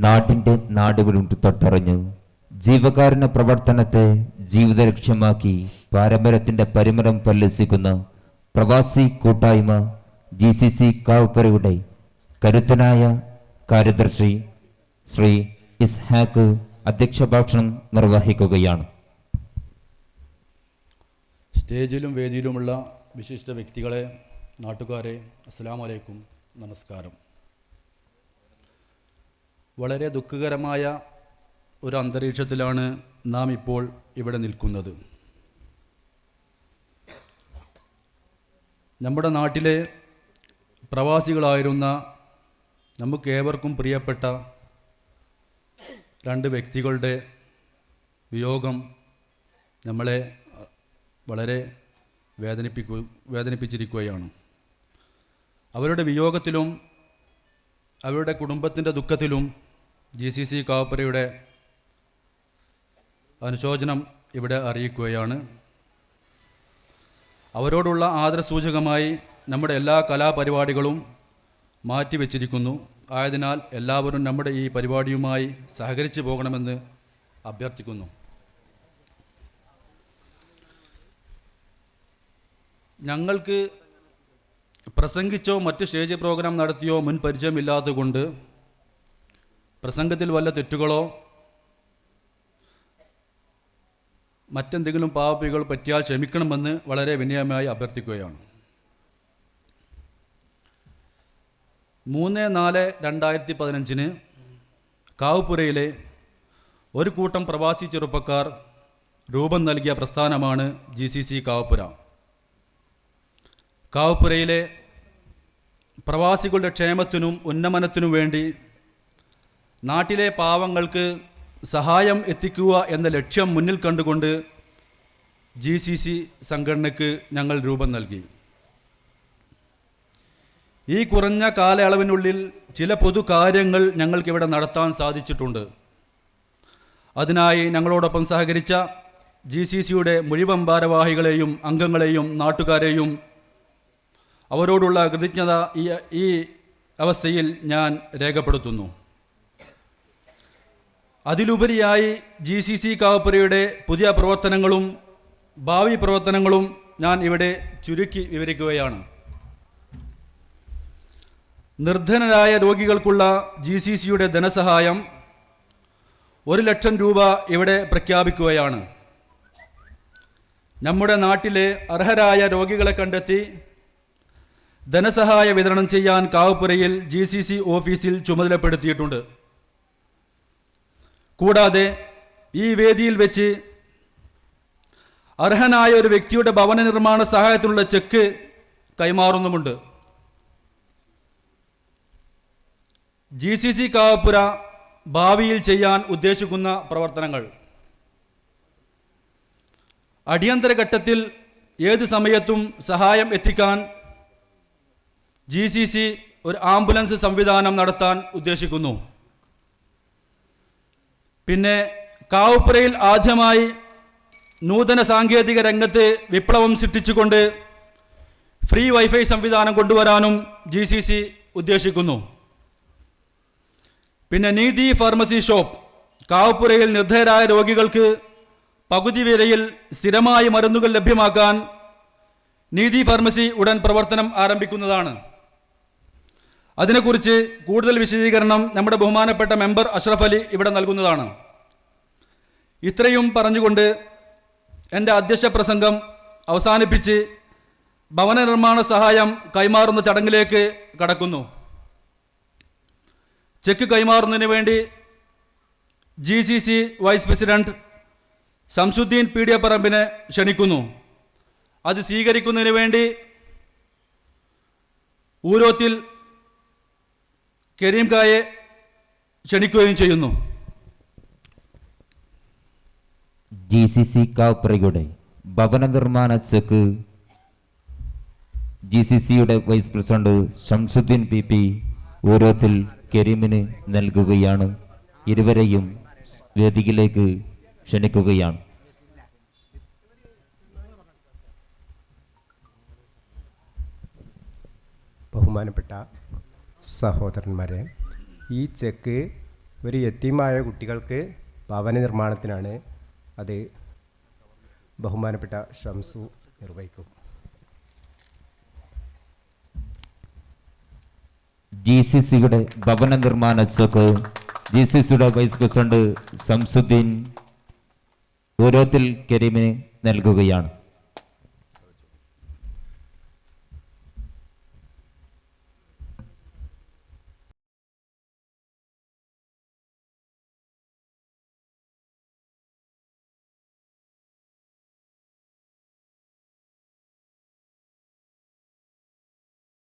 നാടിന്റെ നാടുകളും തൊട്ടറിഞ്ഞു ജീവകാരുണ്യ പ്രവർത്തനത്തെ ജീവിത ലക്ഷ്യമാക്കി പാരമ്പര്യത്തിന്റെ പരിമളം പല്ലസിക്കുന്ന പ്രവാസി കൂട്ടായ്മ GCC കാവുപ്പുരയുടെ കരുത്തനായ കാര്യദർശി ശ്രീ ഇസ്ഹാഖ് അധ്യക്ഷ ഭാഷണം നിർവഹിക്കുകയാണ്. സ്റ്റേജിലും വേദിയിലുമുള്ള വിശിഷ്ട വ്യക്തികളെ, നാട്ടുകാരെ, അസ്സലാമു അലൈക്കും, നമസ്കാരം. വളരെ ദുഃഖകരമായ ഒരു അന്തരീക്ഷത്തിലാണ് നാം ഇപ്പോൾ ഇവിടെ നിൽക്കുന്നത്. നമ്മുടെ നാട്ടിലെ പ്രവാസികളായിരുന്ന നമുക്കേവർക്കും പ്രിയപ്പെട്ട രണ്ട് വ്യക്തികളുടെ വിയോഗം നമ്മളെ വളരെ വേദനിപ്പിച്ചിരിക്കുകയാണ്. അവരുടെ വിയോഗത്തിലും അവരുടെ കുടുംബത്തിൻ്റെ ദുഃഖത്തിലും GCC കാവുപ്പുരയുടെ അനുശോചനം ഇവിടെ അറിയിക്കുകയാണ്. അവരോടുള്ള ആദരസൂചകമായി നമ്മുടെ എല്ലാ കലാപരിപാടികളും മാറ്റിവെച്ചിരിക്കുന്നു. ആയതിനാൽ എല്ലാവരും നമ്മുടെ ഈ പരിപാടിയുമായി സഹകരിച്ചു പോകണമെന്ന് അഭ്യർത്ഥിക്കുന്നു. ഞങ്ങൾക്ക് പ്രസംഗിച്ചോ മറ്റ് സ്റ്റേജ് പ്രോഗ്രാം നടത്തിയോ മുൻ പരിചയമില്ലാത്തതുകൊണ്ട് പ്രസംഗത്തിൽ വല്ല തെറ്റുകളോ മറ്റെന്തെങ്കിലും പാപികൾ പറ്റിയാൽ ക്ഷമിക്കണമെന്ന് വളരെ വിനയമായി അഭ്യർത്ഥിക്കുകയാണ്. 3/4/2015 കാവുപ്പുരയിലെ ഒരു കൂട്ടം പ്രവാസി ചെറുപ്പക്കാർ രൂപം നൽകിയ പ്രസ്ഥാനമാണ് GCC കാവുപ്പുര. കാവുപ്പുരയിലെ പ്രവാസികളുടെ ക്ഷേമത്തിനും ഉന്നമനത്തിനും വേണ്ടി നാട്ടിലെ പാവങ്ങൾക്ക് സഹായം എത്തിക്കുക എന്ന ലക്ഷ്യം മുന്നിൽ കണ്ടുകൊണ്ട് GCC സംഘടനയ്ക്ക് ഞങ്ങൾ രൂപം നൽകി. ഈ കുറഞ്ഞ കാലയളവിനുള്ളിൽ ചില പൊതു കാര്യങ്ങൾ ഞങ്ങൾക്കിവിടെ നടത്താൻ സാധിച്ചിട്ടുണ്ട്. അതിനായി ഞങ്ങളോടൊപ്പം സഹകരിച്ച GCCയുടെ മുഴുവൻ ഭാരവാഹികളെയും അംഗങ്ങളെയും നാട്ടുകാരെയും അവരോടുള്ള കൃതജ്ഞത ഈ അവസ്ഥയിൽ ഞാൻ രേഖപ്പെടുത്തുന്നു. അതിലുപരിയായി GCC കാവുപ്പുരയുടെ പുതിയ പ്രവർത്തനങ്ങളും ഭാവി പ്രവർത്തനങ്ങളും ഞാൻ ഇവിടെ ചുരുക്കി വിവരിക്കുകയാണ്. നിർധനരായ രോഗികൾക്കുള്ള GCCയുടെ ധനസഹായം 1 ലക്ഷം രൂപ ഇവിടെ പ്രഖ്യാപിക്കുകയാണ്. നമ്മുടെ നാട്ടിലെ അർഹരായ രോഗികളെ കണ്ടെത്തി ധനസഹായ വിതരണം ചെയ്യാൻ കാവുപ്പുരയിൽ GCC ഓഫീസിൽ ചുമതലപ്പെടുത്തിയിട്ടുണ്ട്. കൂടാതെ ഈ വേദിയിൽ വെച്ച് അർഹനായ ഒരു വ്യക്തിയുടെ ഭവന നിർമ്മാണ സഹായത്തിനുള്ള ചെക്ക് കൈമാറുന്നുമുണ്ട്. GCC കാവുപ്പുര ഭാവിയിൽ ചെയ്യാൻ ഉദ്ദേശിക്കുന്ന പ്രവർത്തനങ്ങൾ: അടിയന്തര ഘട്ടത്തിൽ ഏത് സമയത്തും സഹായം എത്തിക്കാൻ GCC ഒരു ആംബുലൻസ് സംവിധാനം നടത്താൻ ഉദ്ദേശിക്കുന്നു. പിന്നെ കാവുപ്പുരയിൽ ആദ്യമായി നൂതന സാങ്കേതിക രംഗത്ത് വിപ്ലവം സൃഷ്ടിച്ചുകൊണ്ട് ഫ്രീ വൈഫൈ സംവിധാനം കൊണ്ടുവരാനും GCC ഉദ്ദേശിക്കുന്നു. പിന്നെ നീതി ഫാർമസി ഷോപ്പ് കാവുപ്പുരയിൽ നിർദ്ധരായ രോഗികൾക്ക് പകുതി വിലയിൽ സ്ഥിരമായി മരുന്നുകൾ ലഭ്യമാക്കാൻ നീതി ഫാർമസി ഉടൻ പ്രവർത്തനം ആരംഭിക്കുന്നതാണ്. അതിനെക്കുറിച്ച് കൂടുതൽ വിശദീകരണം നമ്മുടെ ബഹുമാനപ്പെട്ട മെമ്പർ അഷ്റഫ് അലി ഇവിടെ നൽകുന്നതാണ്. ഇത്രയും പറഞ്ഞുകൊണ്ട് എൻ്റെ അധ്യക്ഷ പ്രസംഗം അവസാനിപ്പിച്ച് ഭവന നിർമ്മാണ സഹായം കൈമാറുന്ന ചടങ്ങിലേക്ക് കടക്കുന്നു. ചെക്ക് കൈമാറുന്നതിന് വേണ്ടി GCC വൈസ് പ്രസിഡന്റ് ശംസുദ്ദീൻ പീഡിയപ്പറമ്പിനെ ക്ഷണിക്കുന്നു. അത് സ്വീകരിക്കുന്നതിന് വേണ്ടി ഊരോത്തിൽ കരീം കായെ ക്ഷണിക്കുകയും ചെയ്യുന്നു. GCC കാവുപ്പുരയുടെ ഭവന നിർമ്മാണ ചെക്ക് GCCയുടെ വൈസ് പ്രസിഡന്റ് ശംസുദ്ദീൻ PP ഊരോത്തിൽ കരീമിന് നൽകുകയാണ്. ഇരുവരെയും വേദിയിലേക്ക് ക്ഷണിക്കുകയാണ്. ബഹുമാനപ്പെട്ട സഹോദരന്മാരെ, ഈ ചെക്ക് ഒരു യത്തീമായ കുട്ടികൾക്ക് ഭവന നിർമ്മാണത്തിനാണ്. അത് ബഹുമാനപ്പെട്ട ഷംസു നിർവഹിക്കും. GCCയുടെ ഭവന നിർമ്മാണ ചെക്ക് GCCയുടെ വൈസ് പ്രസിഡന്റ് ശംസുദ്ദീൻ ഓരോത്തിൽ കരീമിന് നൽകുകയാണ്.